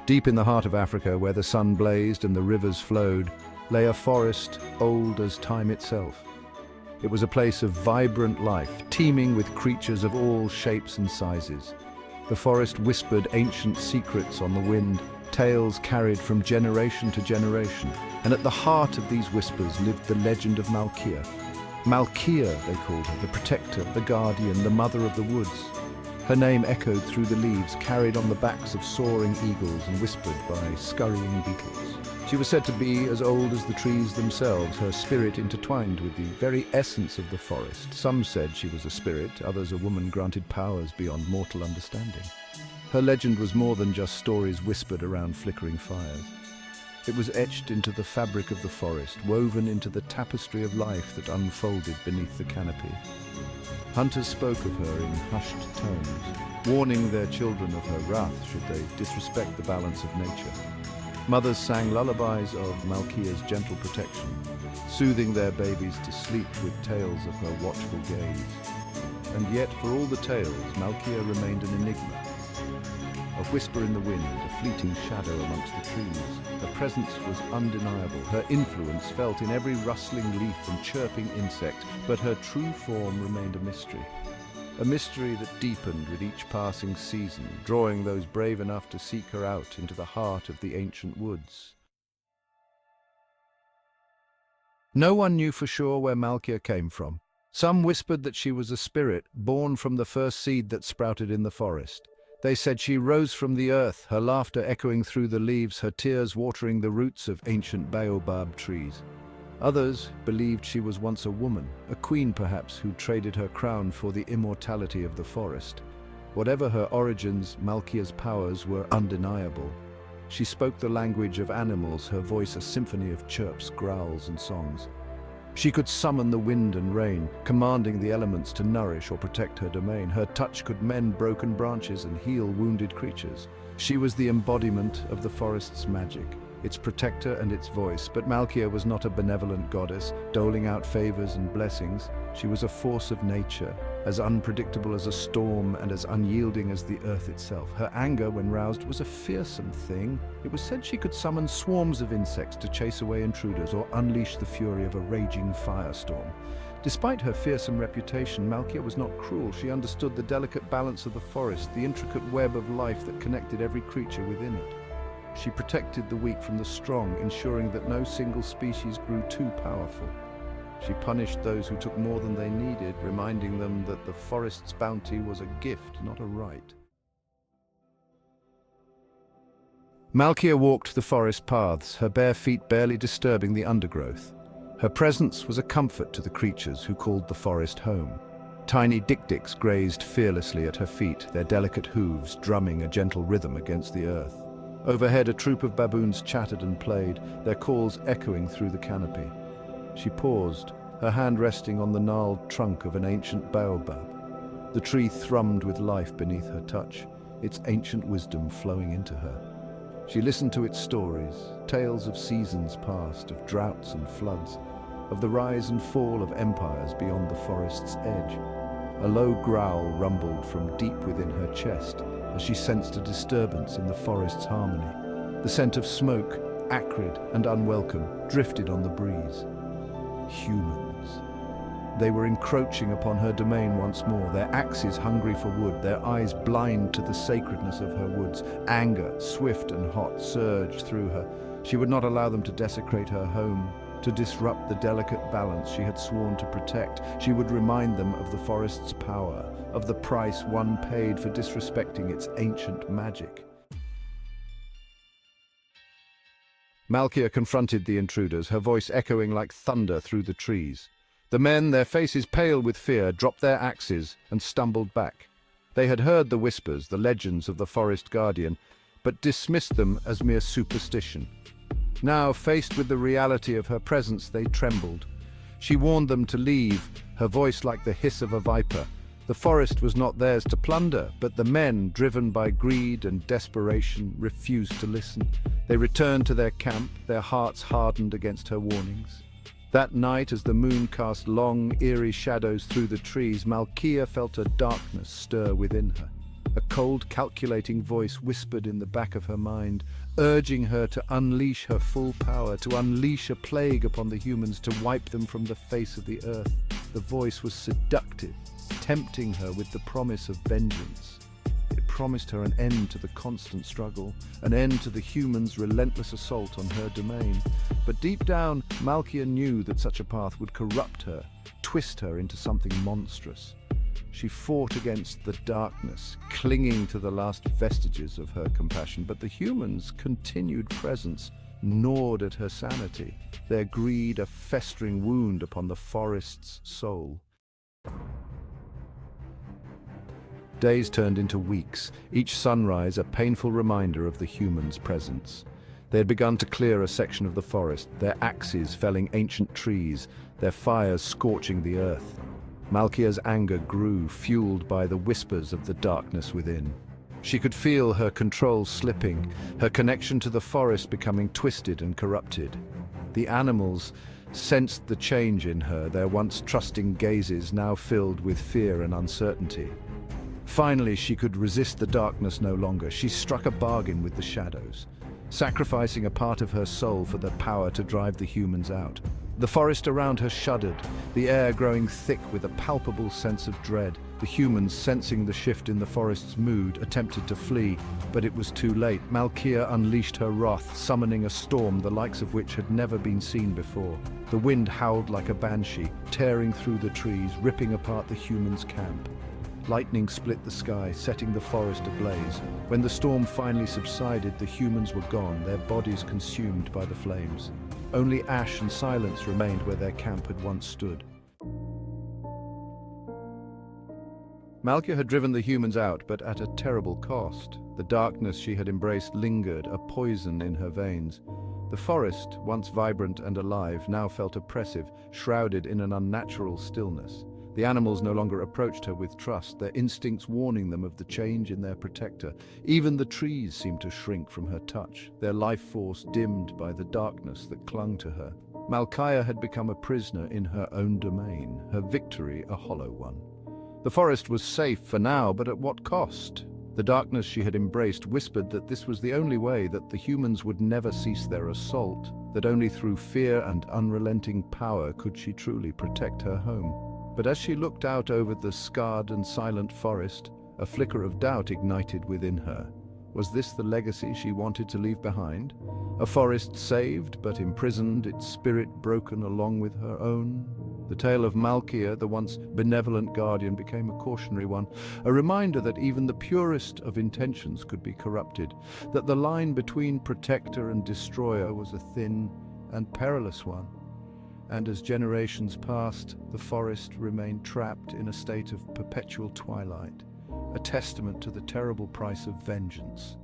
Deep in the heart of Africa, where the sun blazed and the rivers flowed, lay a forest old as time itself. It was a place of vibrant life, teeming with creatures of all shapes and sizes. The forest whispered ancient secrets on the wind, tales carried from generation to generation, and at the heart of these whispers lived the legend of Malkia. Malkia, they called her, the protector, the guardian, the mother of the woods. Her name echoed through the leaves, carried on the backs of soaring eagles and whispered by scurrying beetles. She was said to be as old as the trees themselves, her spirit intertwined with the very essence of the forest. Some said she was a spirit, others a woman granted powers beyond mortal understanding. Her legend was more than just stories whispered around flickering fires. It was etched into the fabric of the forest, woven into the tapestry of life that unfolded beneath the canopy. Hunters spoke of her in hushed tones, warning their children of her wrath should they disrespect the balance of nature. Mothers sang lullabies of Malkia's gentle protection, soothing their babies to sleep with tales of her watchful gaze. And yet, for all the tales, Malkia remained an enigma. A whisper in the wind, a fleeting shadow amongst the trees. Her presence was undeniable, her influence felt in every rustling leaf and chirping insect, but her true form remained a mystery. A mystery that deepened with each passing season, drawing those brave enough to seek her out into the heart of the ancient woods. No one knew for sure where Malkia came from. Some whispered that she was a spirit born from the first seed that sprouted in the forest. They said she rose from the earth, her laughter echoing through the leaves, her tears watering the roots of ancient baobab trees. Others believed she was once a woman, a queen perhaps, who traded her crown for the immortality of the forest. Whatever her origins, Malkia's powers were undeniable. She spoke the language of animals, her voice a symphony of chirps, growls, and songs. She could summon the wind and rain, commanding the elements to nourish or protect her domain. Her touch could mend broken branches and heal wounded creatures. She was the embodiment of the forest's magic, its protector and its voice. But Malkia was not a benevolent goddess, doling out favors and blessings. She was a force of nature, as unpredictable as a storm and as unyielding as the earth itself. Her anger, when roused, was a fearsome thing. It was said she could summon swarms of insects to chase away intruders or unleash the fury of a raging firestorm. Despite her fearsome reputation, Malkia was not cruel. She understood the delicate balance of the forest, the intricate web of life that connected every creature within it. She protected the weak from the strong, ensuring that no single species grew too powerful. She punished those who took more than they needed, reminding them that the forest's bounty was a gift, not a right. Malkia walked the forest paths, her bare feet barely disturbing the undergrowth. Her presence was a comfort to the creatures who called the forest home. Tiny dik-diks grazed fearlessly at her feet, their delicate hooves drumming a gentle rhythm against the earth. Overhead, a troop of baboons chattered and played, their calls echoing through the canopy. She paused, her hand resting on the gnarled trunk of an ancient baobab. The tree thrummed with life beneath her touch, its ancient wisdom flowing into her. She listened to its stories, tales of seasons past, of droughts and floods, of the rise and fall of empires beyond the forest's edge. A low growl rumbled from deep within her chest as she sensed a disturbance in the forest's harmony. The scent of smoke, acrid and unwelcome, drifted on the breeze. Humans. They were encroaching upon her domain once more, their axes hungry for wood, their eyes blind to the sacredness of her woods. Anger, swift and hot, surged through her. She would not allow them to desecrate her home, to disrupt the delicate balance she had sworn to protect. She would remind them of the forest's power, of the price one paid for disrespecting its ancient magic. Malkia confronted the intruders, her voice echoing like thunder through the trees. The men, their faces pale with fear, dropped their axes and stumbled back. They had heard the whispers, the legends of the forest guardian, but dismissed them as mere superstition. Now, faced with the reality of her presence, they trembled. She warned them to leave, her voice like the hiss of a viper. The forest was not theirs to plunder, but the men, driven by greed and desperation, refused to listen. They returned to their camp, their hearts hardened against her warnings. That night, as the moon cast long, eerie shadows through the trees, Malkia felt a darkness stir within her. A cold, calculating voice whispered in the back of her mind, urging her to unleash her full power, to unleash a plague upon the humans, to wipe them from the face of the earth. The voice was seductive, tempting her with the promise of vengeance. It promised her an end to the constant struggle, an end to the humans' relentless assault on her domain. But deep down, Malkia knew that such a path would corrupt her, twist her into something monstrous. She fought against the darkness, clinging to the last vestiges of her compassion, but the humans' continued presence gnawed at her sanity, their greed a festering wound upon the forest's soul. Days turned into weeks, each sunrise a painful reminder of the humans' presence. They had begun to clear a section of the forest, their axes felling ancient trees, their fires scorching the earth. Malkia's anger grew, fueled by the whispers of the darkness within. She could feel her control slipping, her connection to the forest becoming twisted and corrupted. The animals sensed the change in her, their once trusting gazes now filled with fear and uncertainty. Finally, she could resist the darkness no longer. She struck a bargain with the shadows, sacrificing a part of her soul for the power to drive the humans out. The forest around her shuddered, the air growing thick with a palpable sense of dread. The humans, sensing the shift in the forest's mood, attempted to flee, but it was too late. Malkia unleashed her wrath, summoning a storm the likes of which had never been seen before. The wind howled like a banshee, tearing through the trees, ripping apart the humans' camp. Lightning split the sky, setting the forest ablaze. When the storm finally subsided, the humans were gone, their bodies consumed by the flames. Only ash and silence remained where their camp had once stood. Malkia had driven the humans out, but at a terrible cost. The darkness she had embraced lingered, a poison in her veins. The forest, once vibrant and alive, now felt oppressive, shrouded in an unnatural stillness. The animals no longer approached her with trust, their instincts warning them of the change in their protector. Even the trees seemed to shrink from her touch, their life force dimmed by the darkness that clung to her. Malkia had become a prisoner in her own domain, her victory a hollow one. The forest was safe for now, but at what cost? The darkness she had embraced whispered that this was the only way, that the humans would never cease their assault, that only through fear and unrelenting power could she truly protect her home. But as she looked out over the scarred and silent forest, a flicker of doubt ignited within her. Was this the legacy she wanted to leave behind? A forest saved but imprisoned, its spirit broken along with her own? The tale of Malkia, the once benevolent guardian, became a cautionary one, a reminder that even the purest of intentions could be corrupted, that the line between protector and destroyer was a thin and perilous one. And as generations passed, the forest remained trapped in a state of perpetual twilight, a testament to the terrible price of vengeance.